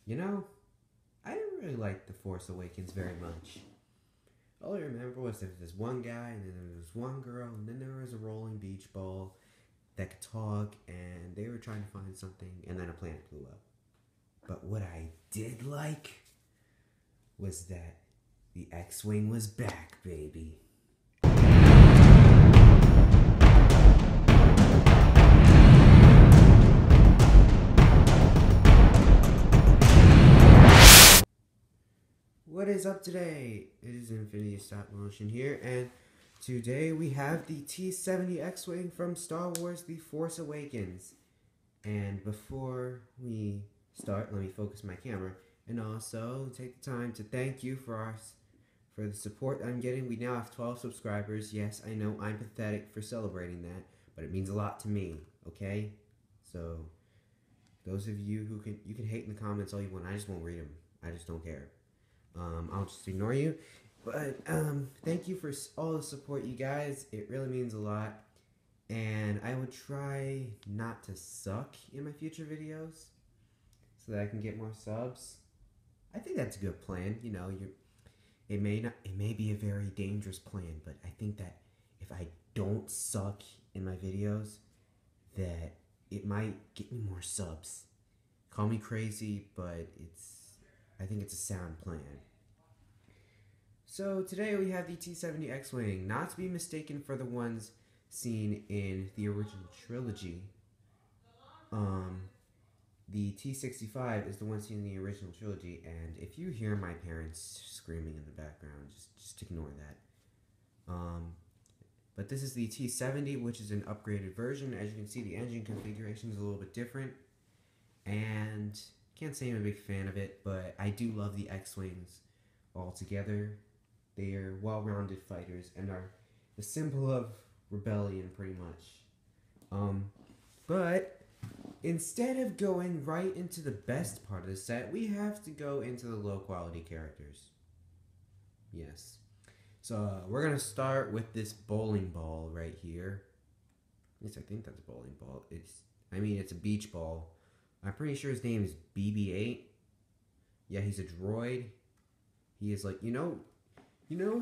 You know, I didn't really like The Force Awakens very much. All I remember was there was this one guy, and then there was one girl, and then there was a rolling beach ball that could talk, and they were trying to find something, and then a planet blew up. But what I did like was that the X-Wing was back, baby. What is up today? It is Infinity Stop Motion here, and today we have the T-70 X-Wing from Star Wars The Force Awakens. And before we start, let me focus my camera, and also take the time to thank you for the support I'm getting. We now have 12 subscribers. Yes, I know I'm pathetic for celebrating that, but it means a lot to me, okay? So, those of you who you can hate in the comments all you want. I just won't read them. I just don't care. I'll just ignore you. But thank you for all the support, you guys. It really means a lot. And I would try not to suck in my future videos so that I can get more subs. I think that's a good plan. You know, it may be a very dangerous plan, but I think that if I don't suck in my videos, that it might get me more subs. Call me crazy, but I think it's a sound plan. So today we have the T-70 X-Wing, not to be mistaken for the ones seen in the original trilogy. The T-65 is the one seen in the original trilogy, and if you hear my parents screaming in the background, just ignore that. But this is the T-70, which is an upgraded version. As you can see, the engine configuration is a little bit different, and can't say I'm a big fan of it, but I do love the X-Wings altogether. They are well-rounded fighters and are the symbol of rebellion, pretty much. But instead of going right into the best part of the set, we have to go into the low-quality characters. Yes. So we're gonna start with this bowling ball right here. At least I think that's a bowling ball. It's a beach ball. I'm pretty sure his name is BB-8. Yeah, he's a droid. He is like, you know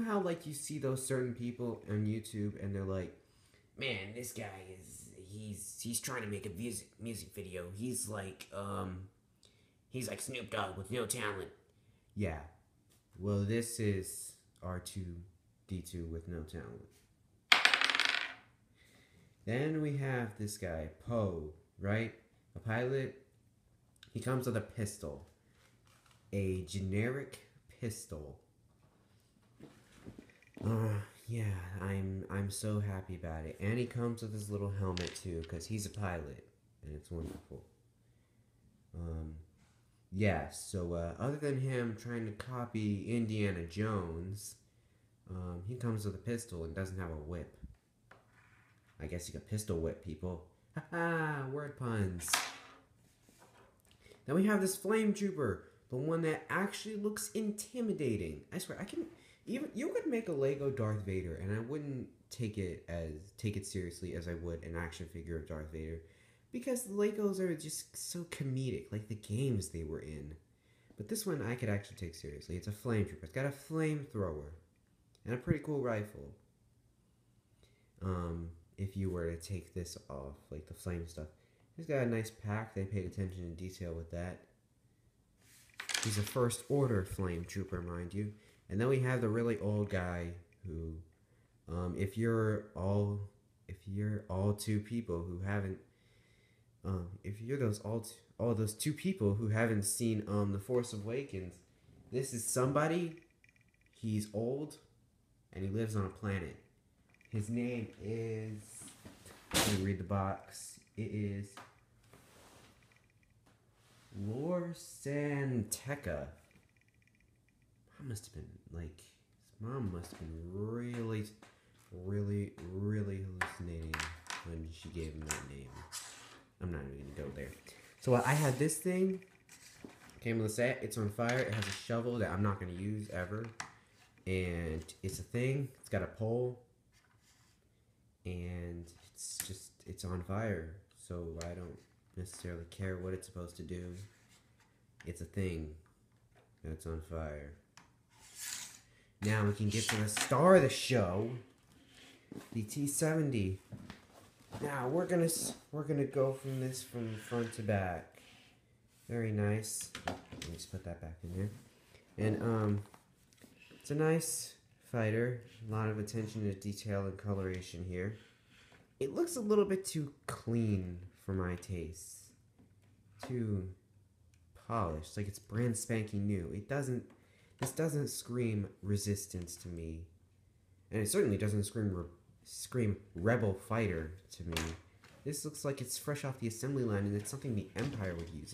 how like you see those certain people on YouTube and they're like, man, this guy he's trying to make a music video. He's like Snoop Dogg with no talent. Yeah. Well, this is R2-D2 with no talent. Then we have this guy, Poe, right? A pilot. He comes with a pistol. A generic pistol. Yeah, I'm so happy about it. And he comes with his little helmet too, because he's a pilot, and it's wonderful. Yeah, so other than him trying to copy Indiana Jones, he comes with a pistol and doesn't have a whip. I guess he could pistol whip people. Haha, word puns. Then we have this flame trooper, the one that actually looks intimidating. I swear, you could make a Lego Darth Vader, and I wouldn't take it seriously as I would an action figure of Darth Vader, because the Legos are just so comedic, like the games they were in. But this one I could actually take seriously. It's a flame trooper. It's got a flamethrower and a pretty cool rifle. If you were to take this off, like the flame stuff, he's got a nice pack. They paid attention to detail with that. He's a first order flame trooper, mind you. And then we have the really old guy who, if you're all two people who haven't, if you're all those two people who haven't seen The Force Awakens, this is somebody. He's old, and he lives on a planet. His name is. Let me read the box. It is Lor San Tekka. His mom must have been really hallucinating when she gave him that name. I'm not even gonna go there. So I had this thing, came with the set, it's on fire, it has a shovel that I'm not gonna use ever. And it's a thing, it's got a pole, and it's on fire. So I don't necessarily care what it's supposed to do. It's a thing that's on fire. Now we can get to the star of the show, the T70. Now we're gonna go from this from front to back. Very nice. Let me just put that back in there. And it's a nice fighter. A lot of attention to detail and coloration here. It looks a little bit too clean for my taste. Too polished, like it's brand spanking new. This doesn't scream resistance to me, and it certainly doesn't scream rebel fighter to me. This looks like it's fresh off the assembly line, and it's something the Empire would use.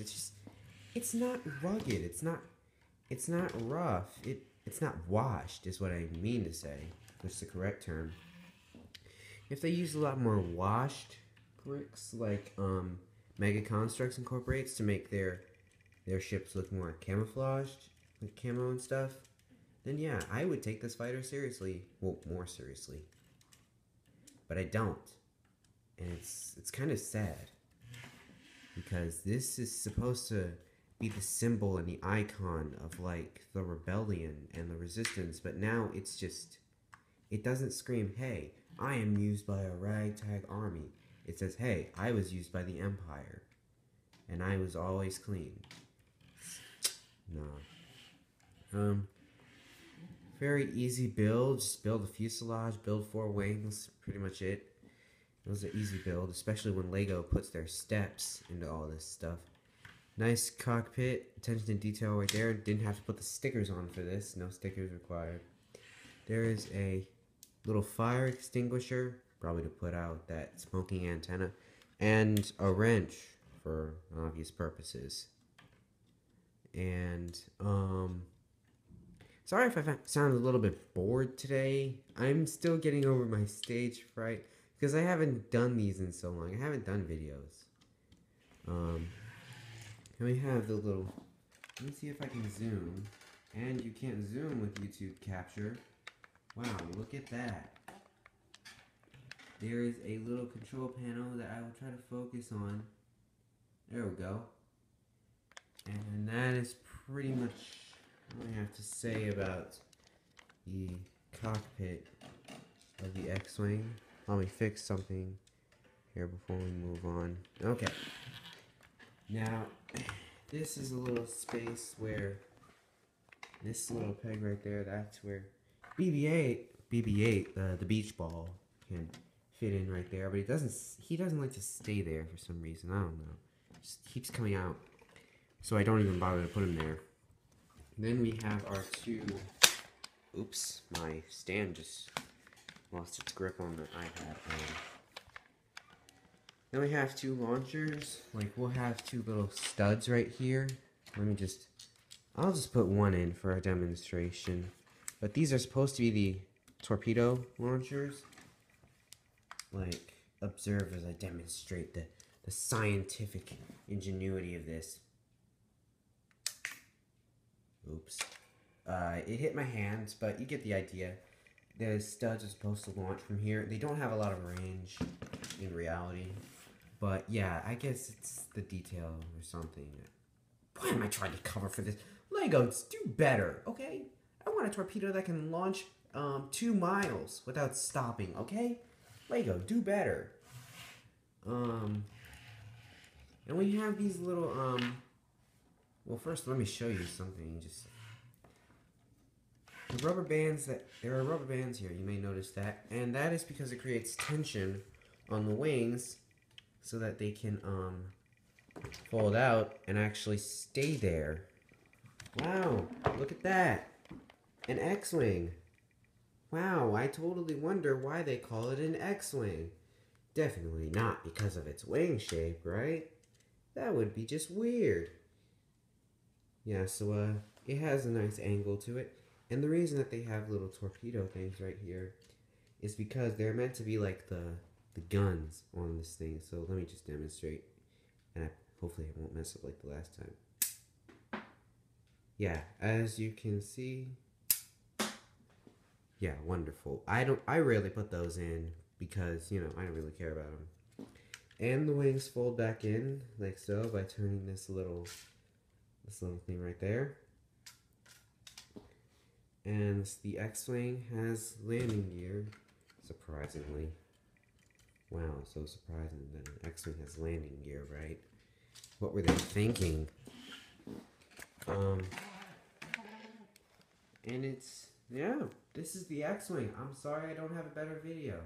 It's not rugged. It's not rough. It's not washed, is what I mean to say. That's the correct term. If they used a lot more washed bricks, like Mega Constructs incorporates to make their ships look more camouflaged, like camo and stuff, then yeah, I would take this fighter seriously. Well, more seriously. But I don't. And it's kind of sad. Because this is supposed to be the symbol and the icon of, like, the rebellion and the resistance, but now it's just, it doesn't scream, hey, I am used by a ragtag army. It says, hey, I was used by the Empire, and I was always clean. No. Very easy build. Just build a fuselage, build 4 wings, pretty much it. It was an easy build, especially when LEGO puts their steps into all this stuff. Nice cockpit, attention to detail right there. Didn't have to put the stickers on for this. No stickers required. There is a little fire extinguisher, probably to put out that smoking antenna, and a wrench for obvious purposes. And, sorry if I sound a little bit bored today. I'm still getting over my stage fright, because I haven't done these in so long. I haven't done videos. And we have the little, let me see if I can zoom. And you can't zoom with YouTube Capture. Wow, look at that. There is a little control panel that I will try to focus on. There we go. And that is pretty much all I have to say about the cockpit of the X-Wing. Let me fix something here before we move on. Okay. Now, this is a little space where this little peg right there, that's where BB-8, the beach ball, can fit in right there. But he doesn't like to stay there for some reason. I don't know. Just keeps coming out. So I don't even bother to put him there. Then we have our two, oops, my stand just lost its grip on the iPad. Then we have 2 launchers. Like, we'll have 2 little studs right here. I'll just put one in for a demonstration. But these are supposed to be the torpedo launchers. Like, observe as I demonstrate the scientific ingenuity of this. Oops. It hit my hands, but you get the idea. The studs are supposed to launch from here. They don't have a lot of range in reality. But yeah, I guess it's the detail or something. Why am I trying to cover for this? LEGOs, do better, okay? I want a torpedo that can launch 2 miles without stopping, okay? LEGO, do better. And we have these little, well, first let me show you something. Just the rubber bands there are rubber bands here. You may notice that, and that is because it creates tension on the wings, so that they can fold out and actually stay there. Wow, look at that. An X-Wing. Wow, I totally wonder why they call it an X-Wing. Definitely not because of its wing shape, right? That would be just weird. Yeah, so it has a nice angle to it. And the reason that they have little torpedo things right here is because they're meant to be like the guns on this thing. So let me just demonstrate, and hopefully I won't mess up like the last time. Yeah, as you can see, yeah, wonderful. I rarely put those in because, you know, I don't really care about them. And the wings fold back in like so by turning this little This little thing right there. And the X-Wing has landing gear, surprisingly. Wow, so surprising that an X-Wing has landing gear, right? What were they thinking? And it's, yeah, this is the X-Wing. I'm sorry I don't have a better video.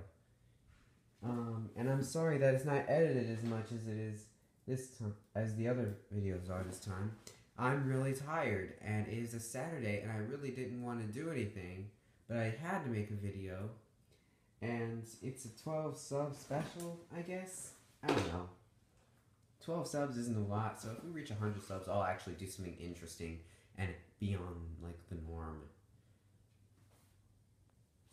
And I'm sorry that it's not edited as much as it is this time, as the other videos are this time. I'm really tired, and it is a Saturday, and I really didn't want to do anything, but I had to make a video, and it's a 12 sub special, I guess? I don't know. 12 subs isn't a lot, so if we reach 100 subs, I'll actually do something interesting and beyond, like, the norm.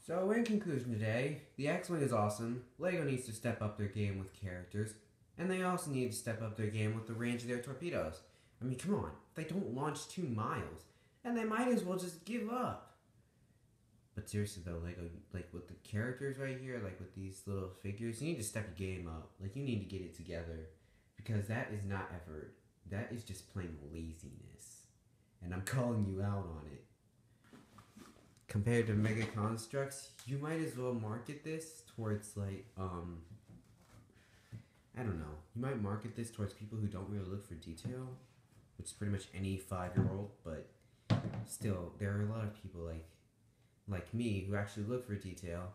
So, in conclusion today, the X-Wing is awesome, LEGO needs to step up their game with characters, and they also need to step up their game with the range of their torpedoes. I mean, come on, they don't launch 2 miles, and they might as well just give up. But seriously though, LEGO, like with the characters right here, like with these little figures, you need to step your game up. Like, you need to get it together, because that is not effort. That is just plain laziness. And I'm calling you out on it. Compared to Mega Construx, you might as well market this towards, like, I don't know. You might market this towards people who don't really look for detail, which is pretty much any 5-year-old, but still, there are a lot of people like me who actually look for detail,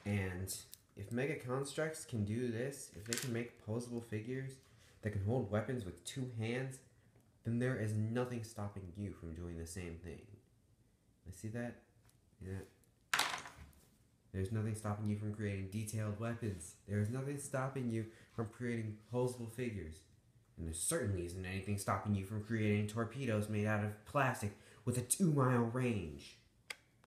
and if Mega Construx can do this, if they can make posable figures that can hold weapons with 2 hands, then there is nothing stopping you from doing the same thing. I see that? Yeah. There's nothing stopping you from creating detailed weapons. There's nothing stopping you from creating posable figures. And there certainly isn't anything stopping you from creating torpedoes made out of plastic with a 2-mile range.